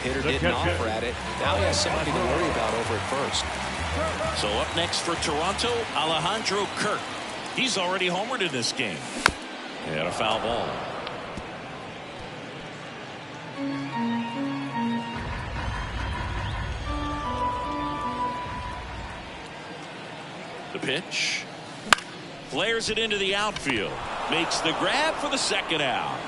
hitter didn't offer at it. Now he has somebody to worry about over at first. So up next for Toronto, Alejandro Kirk. He's already homered in this game. And a foul ball. The pitch. Flares it into the outfield. Makes the grab for the second out.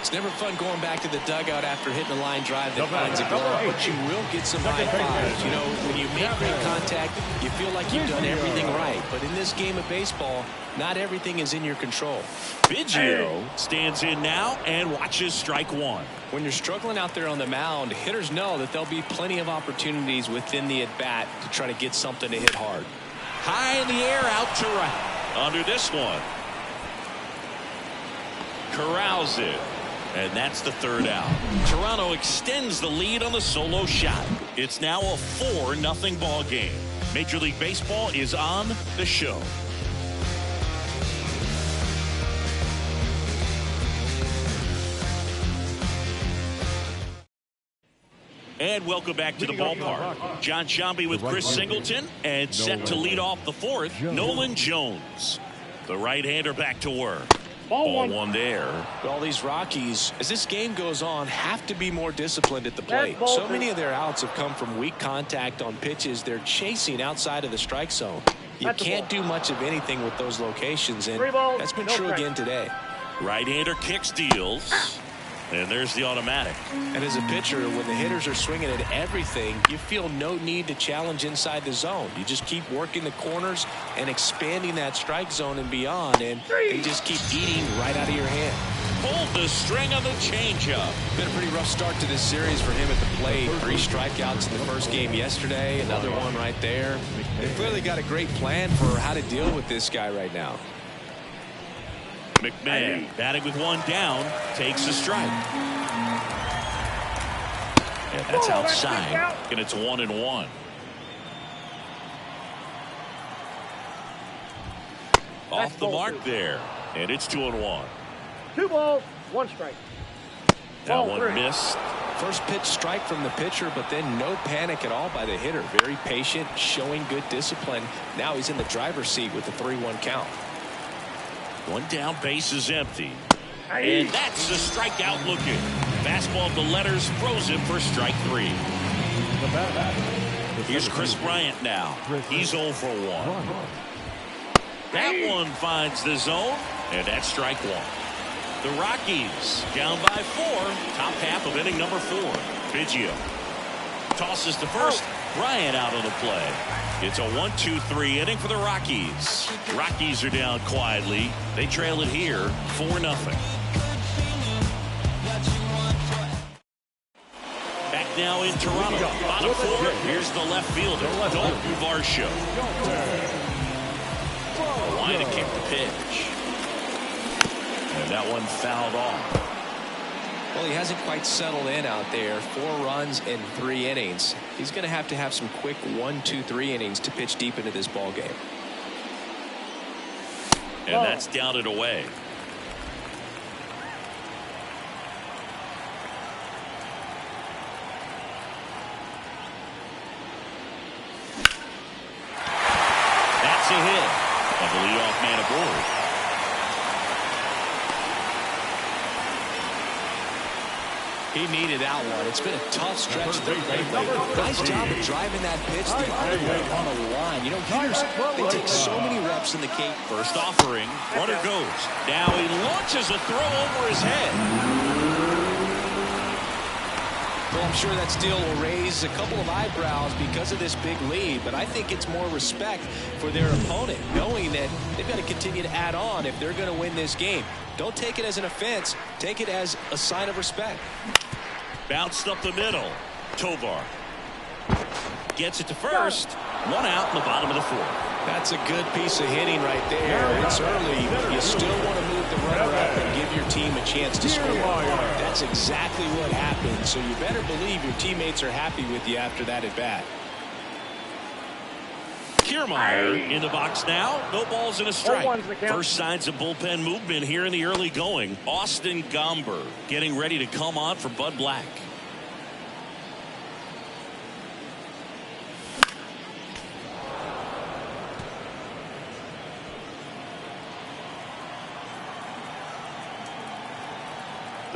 It's never fun going back to the dugout after hitting a line drive that finds a glove, but you will get some high fives. You know, when you make great contact, you feel like you've done everything right. But in this game of baseball, not everything is in your control. Biggio stands in now and watches strike one. When you're struggling out there on the mound, hitters know that there'll be plenty of opportunities within the at-bat to try to get something to hit hard. High in the air, out to right. Under this one. Corrals it. And that's the third out. Toronto extends the lead on the solo shot. It's now a 4-0 ball game. Major League Baseball is on the show. And welcome back to the ballpark. John Shambi with Chris Singleton, and set to lead off the fourth, Nolan Jones. The right-hander back to work. Ball one there. All these Rockies, as this game goes on, have to be more disciplined at the plate. So many of their outs have come from weak contact on pitches they're chasing outside of the strike zone. You can't do much of anything with those locations, and that's been true again today. Right-hander kicks, deals. And there's the automatic. And as a pitcher, when the hitters are swinging at everything, you feel no need to challenge inside the zone. You just keep working the corners and expanding that strike zone and beyond, and they just keep eating right out of your hand. Pulled the string on the changeup. Been a pretty rough start to this series for him at the plate. 3 strikeouts in the first game yesterday, another one right there. They've clearly got a great plan for how to deal with this guy right now. McMahon batting with one down, takes a strike. And that's outside. And it's 1-1. Off the mark there. And it's 2-1. 2 balls, 1 strike. That one missed. First pitch strike from the pitcher, but then no panic at all by the hitter. Very patient, showing good discipline. Now he's in the driver's seat with the 3-1 count. One down, base is empty. And that's the strikeout looking. Fastball to letters, throws him for strike 3. Here's Chris Bryant now. He's 0 for 1. That one finds the zone, and that's strike 1. The Rockies down by 4. Top half of inning number 4. Biggio tosses to first. Bryant out of the play. It's a 1-2-3 inning for the Rockies. Rockies are down quietly. They trail it here 4-0. Back now in Toronto. Bottom 4. Here's the left fielder, Dalton Varsho. Line to kick the pitch. And that one fouled off. Well, he hasn't quite settled in out there. 4 runs in 3 innings. He's going to have some quick 1, 2, 3 innings to pitch deep into this ball game. And that's down and away. That's a hit. And the leadoff man aboard. He needed that one. It's been a tough stretch of the plate lately. Nice job of driving that pitch the other way on the line. You know, hitters, they take so many reps in the cage. First offering. Runner goes. Now he launches a throw over his head. Well, I'm sure that steal will raise a couple of eyebrows because of this big lead, but I think it's more respect for their opponent, knowing that they've got to continue to add on if they're going to win this game. Don't take it as an offense. Take it as a sign of respect. Bounced up the middle. Tovar gets it to first. 1 out in the bottom of the 4th. That's a good piece of hitting right there. It's early, but you still want to move the runner up and give your team a chance to score. That's exactly what happened, so you better believe your teammates are happy with you after that at bat. Kiermaier in the box now. No balls and a strike. First signs of bullpen movement here in the early going. Austin Gomber getting ready to come on for Bud Black.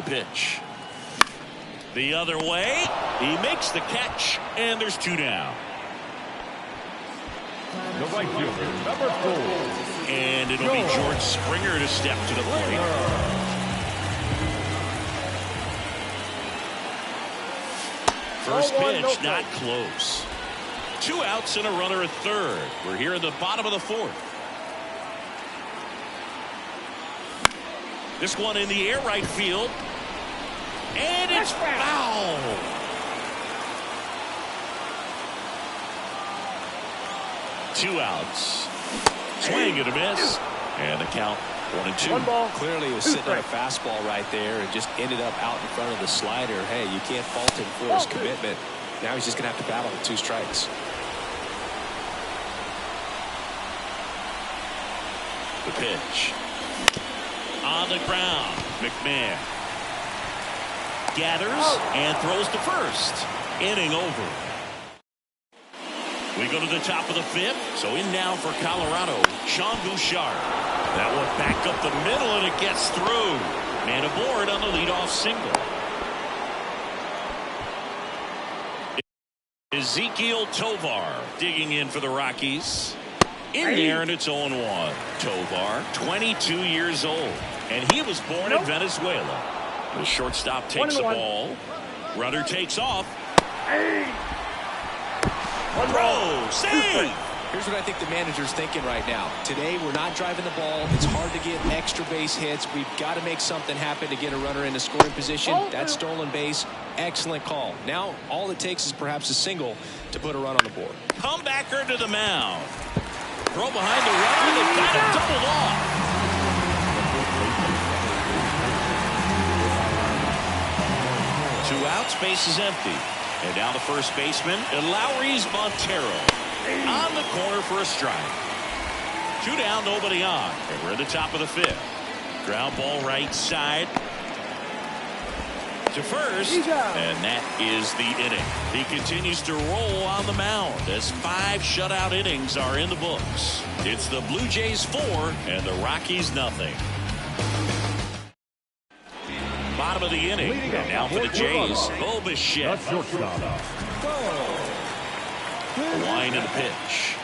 pitch. The other way. He makes the catch, and there's 2 down. The right fielder, number 4. And it'll be George Springer to step to the plate. First pitch, not close. 2 outs and a runner at third. We're here in the bottom of the 4th. This one in the air right field. And it's foul. Two outs. Swing and a miss. And the count 1-2. 1 ball. Clearly he was sitting on a fastball right there and just ended up out in front of the slider. Hey, you can't fault him for his commitment. Now he's just going to have to battle with 2 strikes. The pitch. On the ground. McMahon gathers and throws to first. Inning over. We go to the top of the 5th. So in now for Colorado, Sean Bouchard. That one back up the middle, and it gets through. Man aboard on the leadoff single. Ezekiel Tovar digging in for the Rockies. In there, and it's 0-1. Tovar, 22 years old, and he was born in Venezuela. The shortstop takes the ball. Runner takes off. Throw, save. Here's what I think the manager's thinking right now. Today, we're not driving the ball. It's hard to get extra base hits. We've got to make something happen to get a runner into scoring position. That stolen base, excellent call. Now, all it takes is perhaps a single to put a run on the board. Comebacker to the mound. Throw behind the runner. They've got it doubled off. Two outs, base is empty. And now the first baseman, Lowry's Montero. On the corner for a strike. 2 down, nobody on. And we're at the top of the 5th. Ground ball right side to first. And that is the inning. He continues to roll on the mound as 5 shutout innings are in the books. It's the Blue Jays 4 and the Rockies nothing. Bottom of the inning. And now for the Jays, Bo Bichette. Line of the pitch.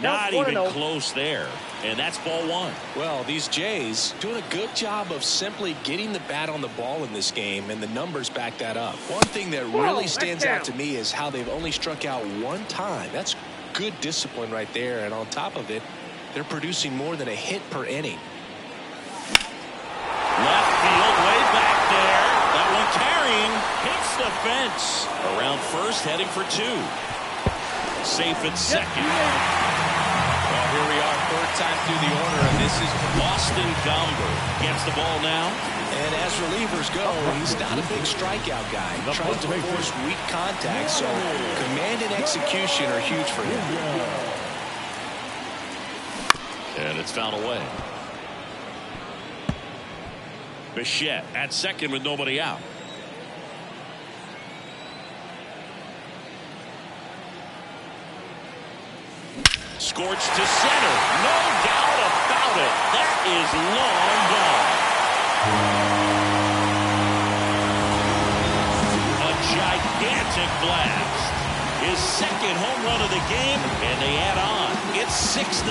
Not even close there. And that's ball 1. Well, these Jays doing a good job of simply getting the bat on the ball in this game, and the numbers back that up. One thing that really stands out to me is how they've only struck out 1 time. That's good discipline right there. And on top of it, they're producing more than a hit per inning. Left field, way back there. That one carrying, hits the fence. Around first, heading for 2. Safe at second. Well, here we are, 3rd time through the order, and this is Austin Gomber gets the ball now. And as relievers go, he's not a big strikeout guy. Trying to force weak contact, so command and execution are huge for him. And it's fouled away. Bichette at second with nobody out. Scorched to center. No doubt about it. That is long gone. A gigantic blast. His 2nd home run of the game, and they add on. It's 6-0.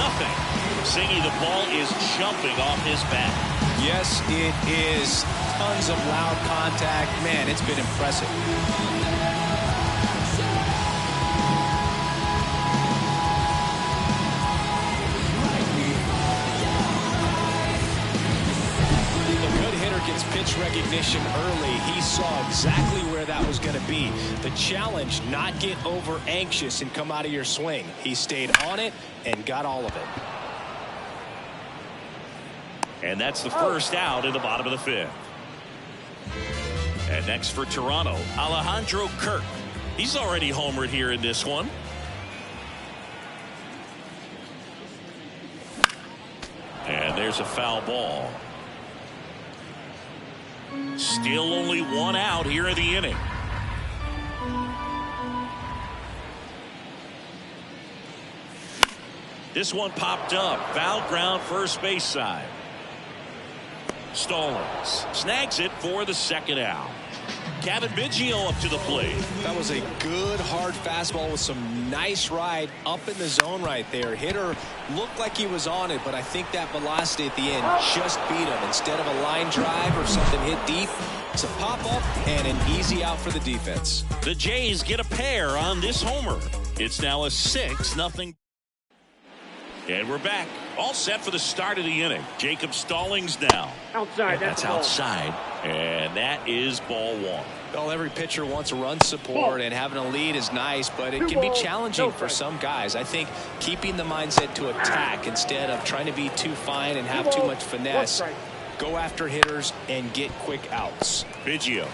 Singy, the ball is jumping off his bat. Yes, it is. Tons of loud contact. Man, it's been impressive. Gets pitch recognition early. He saw exactly where that was going to be. The challenge, not get over anxious and come out of your swing. He stayed on it and got all of it. And that's the first out in the bottom of the 5th. And next for Toronto, Alejandro Kirk. He's already homered here in this one. And there's a foul ball. Still only 1 out here in the inning. This one popped up. Foul ground, first base side. Stallings snags it for the second out. Kevin Biggio up to the plate. That was a good hard fastball with some nice ride up in the zone right there. Hitter looked like he was on it, but I think that velocity at the end just beat him. Instead of a line drive or something hit deep, it's a pop up and an easy out for the defense. The Jays get a pair on this homer. It's now a 6-0. And we're back. All set for the start of the inning. Jacob Stallings now. Outside. That's outside. And that is ball one. Well, every pitcher wants a run support, and having a lead is nice, but it can be challenging for some guys. I think keeping the mindset to attack instead of trying to be too fine and have too much finesse. Go after hitters and get quick outs. Biggio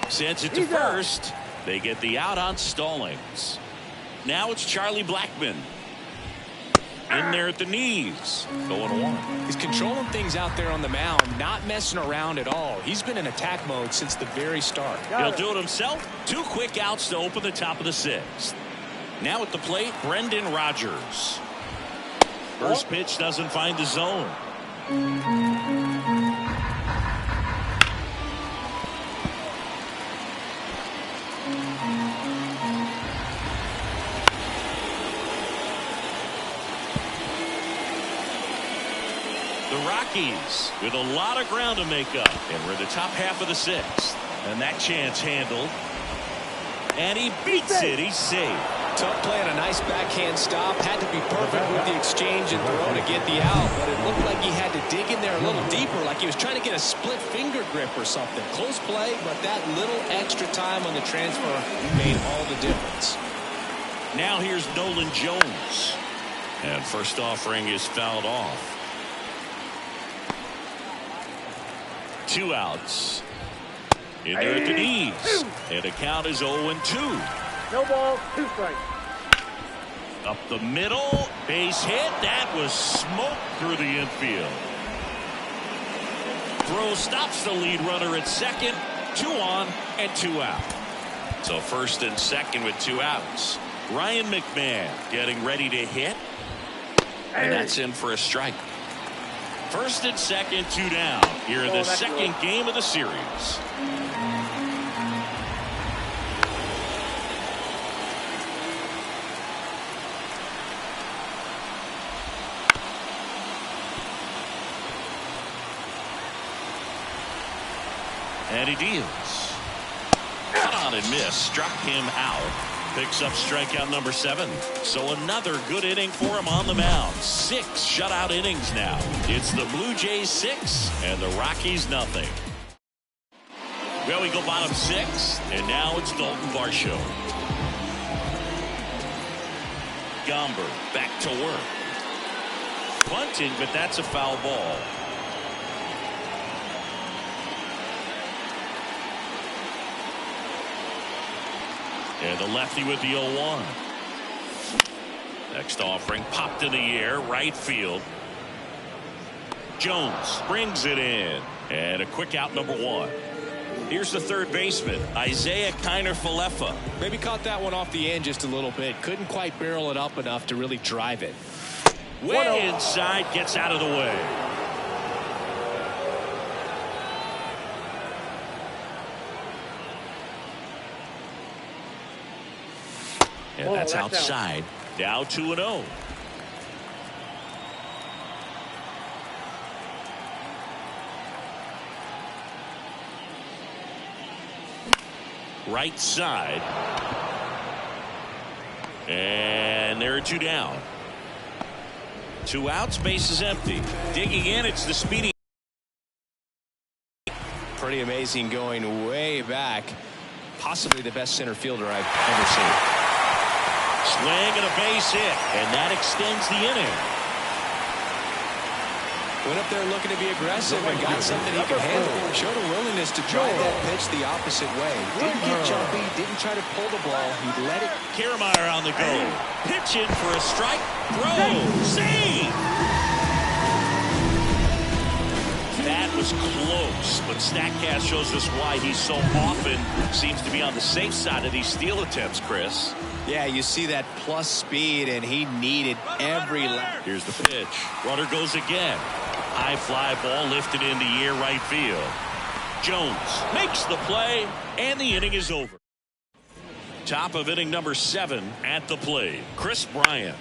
sends it to first. They get the out on Stallings. Now it's Charlie Blackmon. In there at the knees. 0-1. He's controlling things out there on the mound, not messing around at all. He's been in attack mode since the very start. He'll do it himself. 2 quick outs to open the top of the 6th. Now at the plate, Brendan Rodgers. First pitch doesn't find the zone. The Rockies with a lot of ground to make up. And we're in the top half of the 6th. And that chance handled. And he beats it. He's safe. Tough play and a nice backhand stop. Had to be perfect with the exchange and throw to get the out. But it looked like he had to dig in there a little deeper, like he was trying to get a split finger grip or something. Close play, but that little extra time on the transfer made all the difference. Now here's Nolan Jones. And first offering is fouled off. 2 outs. In there at the knees. And the count is 0-2. No ball, 2 strikes. Up the middle. Base hit. That was smoke through the infield. Throw stops the lead runner at second. 2 on and 2 out. So first and second with 2 outs. Ryan McMahon getting ready to hit. And that's in for a strike. First and second, 2 down. Here in the second game of the series. And he deals. Cut on and miss. Struck him out. Picks up strikeout number 7. So another good inning for him on the mound. 6 shutout innings now. It's the Blue Jays 6 and the Rockies nothing. Well, we go bottom 6, and now it's Dalton Varsho. Gomber back to work. Bunting, but that's a foul ball. And the lefty with the 0-1. Next offering popped in the air, right field. Jones brings it in. And a quick out number 1. Here's the third baseman, Isaiah Kiner-Falefa. Maybe caught that one off the end just a little bit. Couldn't quite barrel it up enough to really drive it. Way inside, gets out of the way. And that's outside. Now 2-0. Right side. And there are 2 down. 2 outs, base is empty. Digging in, it's the speedy. Pretty amazing, going way back. Possibly the best center fielder I've ever seen. Swing and a base hit, and that extends the inning. Went up there looking to be aggressive and got something he could handle. Showed a willingness to drive that pitch the opposite way. Didn't get jumpy, didn't try to pull the ball. He let it. Kiermaier on the go. Pitch in for a strike. Throw. Save. That was close, but StatCast shows us why he so often seems to be on the safe side of these steal attempts, Chris. Yeah, you see that plus speed, and he needed every lap. Here's the pitch. Runner goes again. High fly ball lifted in the air right field. Jones makes the play, and the inning is over. Top of inning number 7 at the plate, Chris Bryant.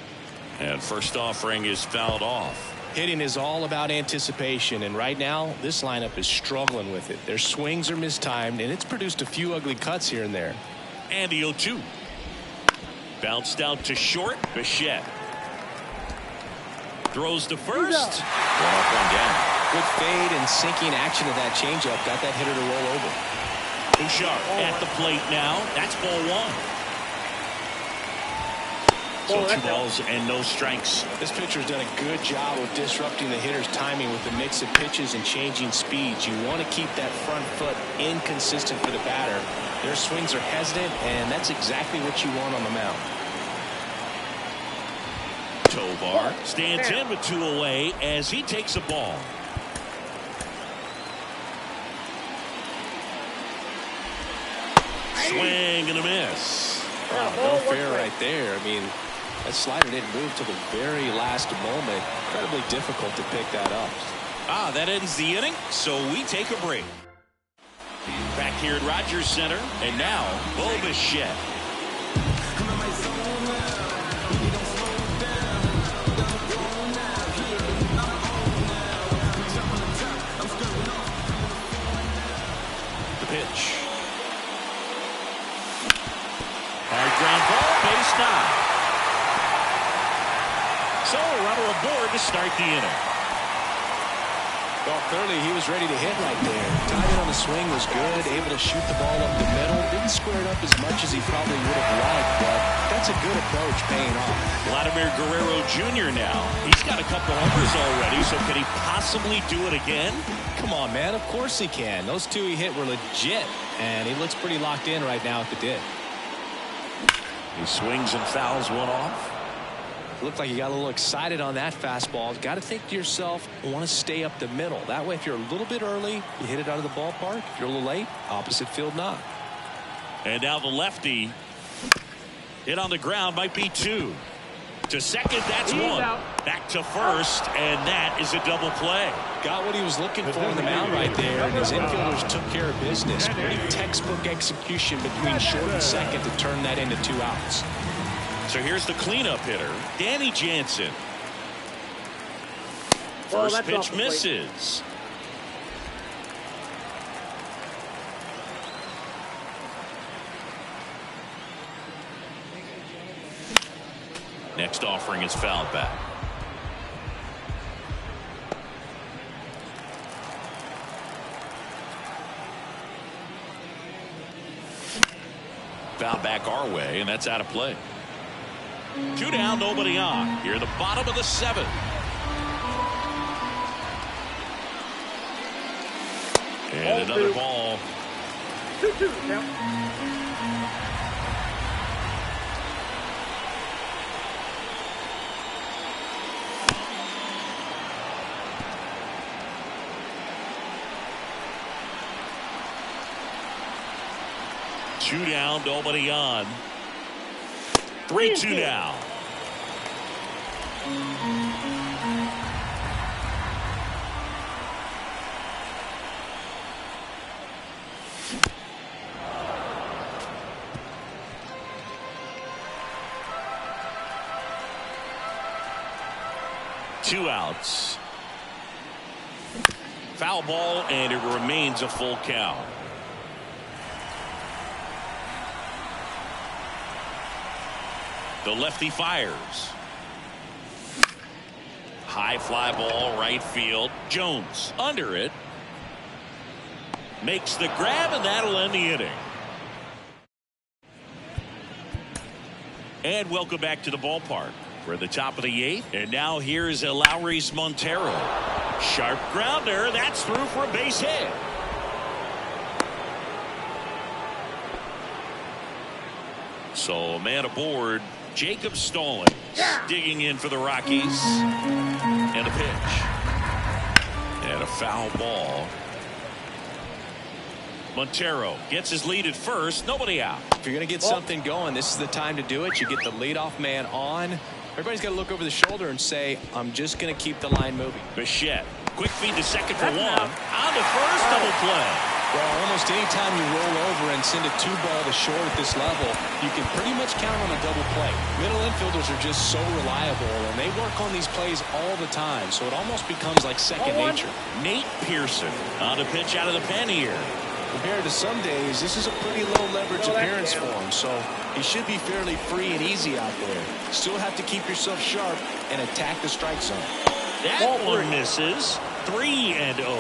And first offering is fouled off. Hitting is all about anticipation, and right now this lineup is struggling with it. Their swings are mistimed, and it's produced a few ugly cuts here and there. And the 0-2. Bounced out to short. Bichette throws to first. One up, one down. Good fade and sinking action of that changeup got that hitter to roll over. Bouchard at the plate now. That's ball 1. So 2 balls and no strikes. This pitcher's done a good job of disrupting the hitter's timing with the mix of pitches and changing speeds. You want to keep that front foot inconsistent for the batter. Their swings are hesitant, and that's exactly what you want on the mound. Tovar stands in with 2 away as he takes a ball. Swing and a miss. Wow, no fair right there. I mean, that slider didn't move till the very last moment. Incredibly difficult to pick that up. That ends the inning, so we take a break. Back here at Rogers Center, and now Bo Bichette. The pitch. Hard ground ball, base knock. So a runner aboard to start the inning. Well, clearly he was ready to hit right there. Timing on the swing was good, able to shoot the ball up the middle. Didn't square it up as much as he probably would have liked, but that's a good approach paying off. Vladimir Guerrero Jr. now. He's got a couple homers already, so can he possibly do it again? Come on, man. Of course he can. Those 2 he hit were legit, and he looks pretty locked in right now at the dip. He swings and fouls one off. Looked like you got a little excited on that fastball. Got to think to yourself, I want to stay up the middle. That way, if you're a little bit early, you hit it out of the ballpark. If you're a little late, opposite field knock. And now the lefty. Hit on the ground, might be 2. To second, that's 1. Back to first, and that is a double play. Got what he was looking for on the mound right there, and his infielders took care of business. Pretty textbook execution between short and second to turn that into 2 outs. So here's the cleanup hitter, Danny Jansen. First pitch misses. Next offering is fouled back. Foul back our way, and that's out of play. 2 down, nobody on. Here at the bottom of the 7th. And another ball. 2-2 count. Two down, nobody on. 3-2 now. Two outs. Foul ball, and it remains a full count. The lefty fires. High fly ball, right field. Jones under it. Makes the grab, and that'll end the inning. And welcome back to the ballpark. We're at the top of the 8th, and now here's Lowry's Montero. Sharp grounder, that's through for a base hit. So a man aboard, Jacob Stallings, digging in for the Rockies. And a pitch. And a foul ball. Montero gets his lead at first, nobody out. If you're going to get something going, this is the time to do it. You get the leadoff man on. Everybody's got to look over the shoulder and say, I'm just going to keep the line moving. Bichette Quick feed to second for one. On the first double play. Well, almost any time you roll over and send a 2-ball to short at this level, you can pretty much count on a double play. Middle infielders are just so reliable, and they work on these plays all the time, so it almost becomes like second nature. Nate Pearson on the pitch out of the pen here. Compared to some days, this is a pretty low leverage appearance for him, so he should be fairly free and easy out there. Still have to keep yourself sharp and attack the strike zone. That one misses. 3-0.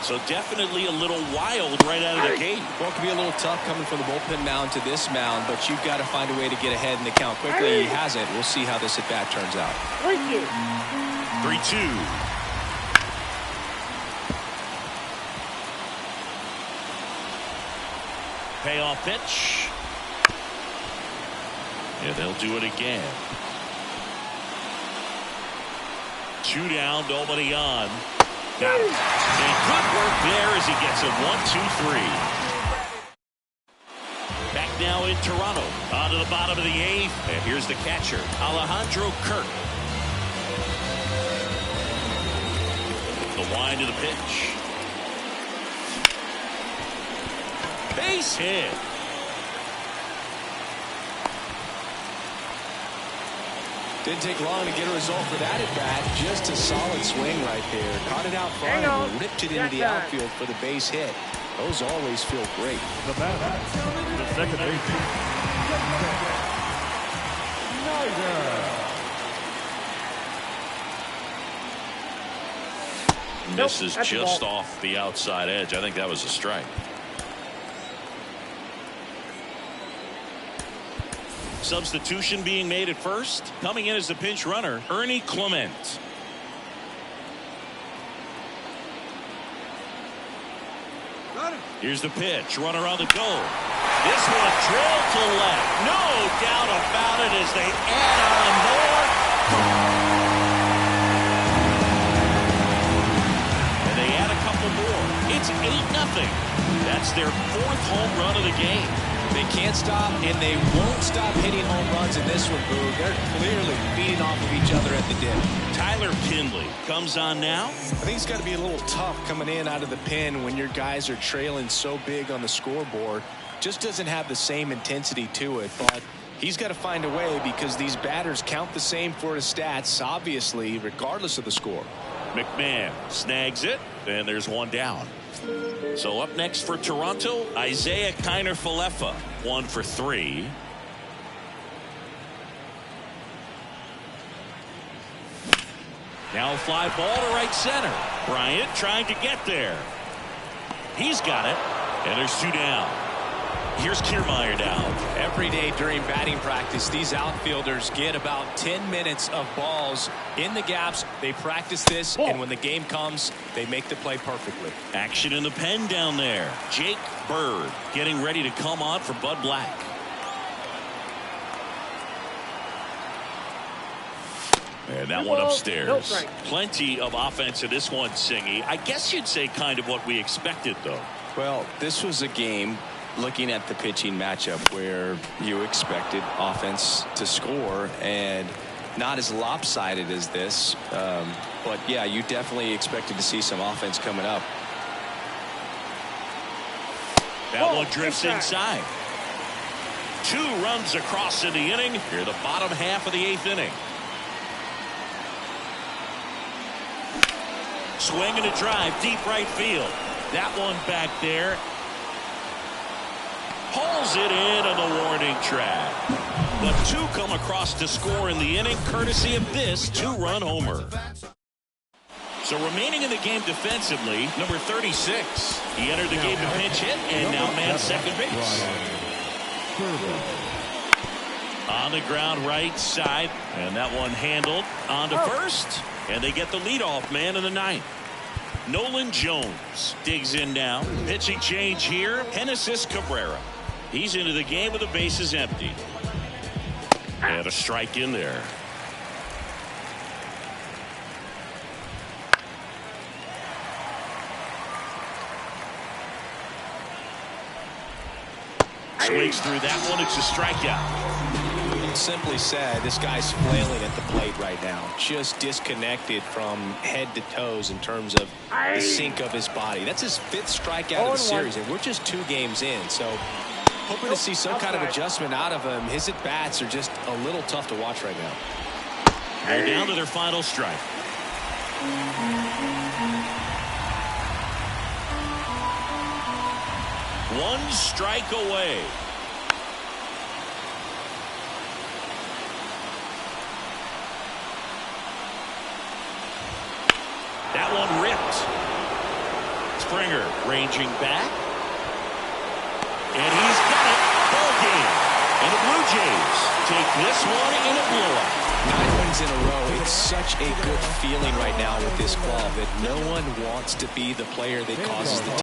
So definitely a little wild right out of the gate. Well, it can be a little tough coming from the bullpen mound to this mound, but you've got to find a way to get ahead in the count quickly. He hasn't. We'll see how this at-bat turns out. 3-2. Payoff pitch. Yeah, they'll do it again. 2 down, nobody on. Got it. And good work there as he gets it 1-2-3. Back now in Toronto. On to the bottom of the 8th. And here's the catcher, Alejandro Kirk. The wind of the pitch. Base hit. Didn't take long to get a result for that at bat. Just a solid swing right there. Caught it out front and ripped it into the outfield for the base hit. Those always feel great. The batter, the second baseman, Snyder. Misses just off the outside edge. I think that was a strike. Substitution being made at first. Coming in as the pinch runner, Ernie Clement. Here's the pitch. Runner on the goal. This one drilled to left. No doubt about it as they add on more. And they add a couple more. It's 8-0. That's their 4th home run of the game. They can't stop, and they won't stop hitting home runs in this one, Boo. They're clearly feeding off of each other at the dip. Tyler Kinley comes on now. I think it's got to be a little tough coming in out of the pen when your guys are trailing so big on the scoreboard. Just doesn't have the same intensity to it, but he's got to find a way because these batters count the same for his stats, obviously, regardless of the score. McMahon snags it, and there's one down. So up next for Toronto, Isaiah Kiner-Falefa, 1 for 3. Now a fly ball to right center. Bryant trying to get there. He's got it, and there's 2 down. Here's Kiermaier down. Every day during batting practice, these outfielders get about 10 minutes of balls in the gaps. They practice this, and when the game comes, they make the play perfectly. Action in the pen down there. Jake Bird getting ready to come on for Bud Black. And that one upstairs. Plenty of offense in this one, Singy. I guess you'd say kind of what we expected, though. Well, this was a game, looking at the pitching matchup, where you expected offense to score, and not as lopsided as this. But, yeah, you definitely expected to see some offense coming up. That one drifts inside. 2 runs across in the inning. Here, the bottom half of the 8th inning. Swing and a drive, deep right field. That one back there. Pulls it in on the warning track. But 2 come across to score in the inning, courtesy of this 2-run homer. So remaining in the game defensively, number 36. He entered the game to pinch hit and now man second base. On the ground right side, and that one handled on to first, and they get the leadoff man in the 9th. Nolan Jones digs in now. Pitching change here, Genesis Cabrera. He's into the game with the bases empty. And a strike in there. Swings through that one. It's a strikeout. Simply said, this guy's flailing at the plate right now. Just disconnected from head to toes in terms of the sink of his body. That's his 5th strikeout of the series, and we're just 2 games in. So hoping to see some kind of adjustment out of him. His at-bats are just a little tough to watch right now. They're down to their final strike. One strike away. That one ripped. Springer ranging back. And he's got it. Ball game. And the Blue Jays take this one in a blowout. 9 wins in a row. It's such a good feeling right now with this club that no one wants to be the player that causes the